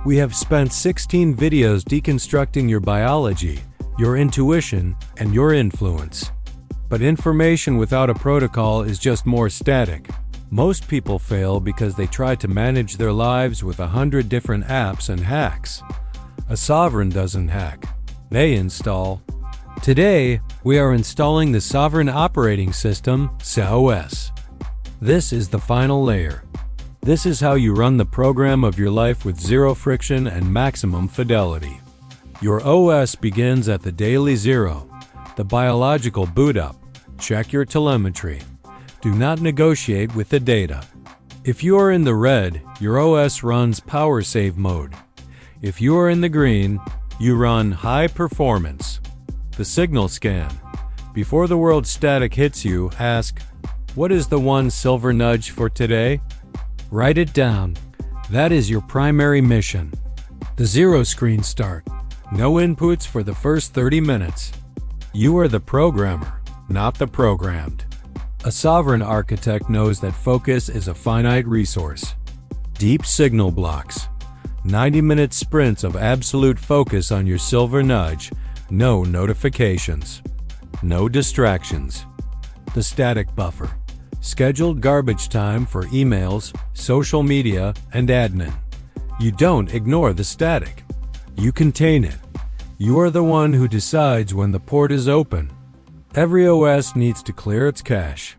We have spent 16 videos deconstructing your biology, your intuition, and your influence. But information without a protocol is just more static. Most people fail because they try to manage their lives with 100 different apps and hacks. A sovereign doesn't hack. They install. Today, we are installing the Sovereign Operating System, SOS. This is the final layer. This is how you run the program of your life with zero friction and maximum fidelity. Your OS begins at the daily zero, the biological boot up. Check your telemetry. Do not negotiate with the data. If you are in the red, your OS runs power save mode. If you are in the green, you run high performance. The signal scan. Before the world static hits you, ask, what is the one silver nudge for today? Write it down. That is your primary mission. The zero screen start. No inputs for the first 30 minutes. You are the programmer, not the programmed. A sovereign architect knows that focus is a finite resource. Deep signal blocks. 90-minute sprints of absolute focus on your silver nudge. No notifications. No distractions. The static buffer. Scheduled garbage time for emails, social media, and admin. You don't ignore the static. You contain it. You are the one who decides when the port is open. Every OS needs to clear its cache.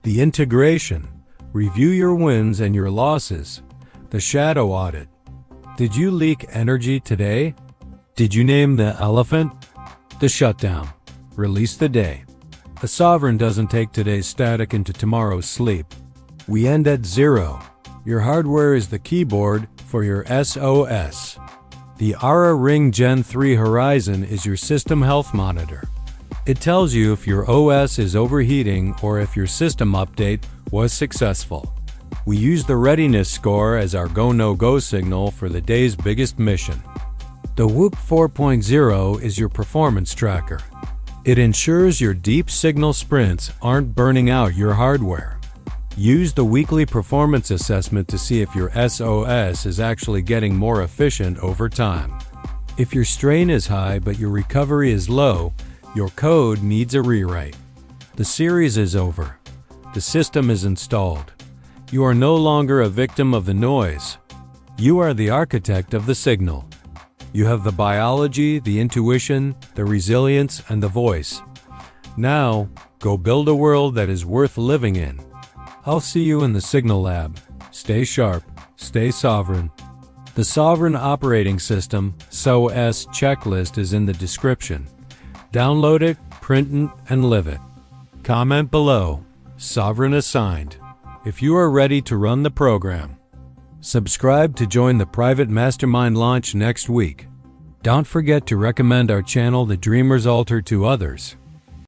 The integration. Review your wins and your losses. The shadow audit. Did you leak energy today? Did you name the elephant? The shutdown. Release the day. A sovereign doesn't take today's static into tomorrow's sleep. We end at zero. Your hardware is the keyboard for your SOS. The Aura Ring Gen 3 Horizon is your system health monitor. It tells you if your OS is overheating or if your system update was successful. We use the readiness score as our go-no-go signal for the day's biggest mission. The Whoop 4.0 is your performance tracker. It ensures your deep signal sprints aren't burning out your hardware. Use the weekly performance assessment to see if your SOS is actually getting more efficient over time. If your strain is high but your recovery is low, your code needs a rewrite. The series is over. The system is installed. You are no longer a victim of the noise. You are the architect of the signal. You have the biology, the intuition, the resilience, and the voice. Now, go build a world that is worth living in. I'll see you in the Signal Lab. Stay sharp, stay sovereign. The Sovereign Operating System, SOS checklist is in the description. Download it, print it, and live it. Comment below. Sovereign assigned. If you are ready to run the program. Subscribe to join the private mastermind launch next week. Don't forget to recommend our channel The Dreamer's Altar to others.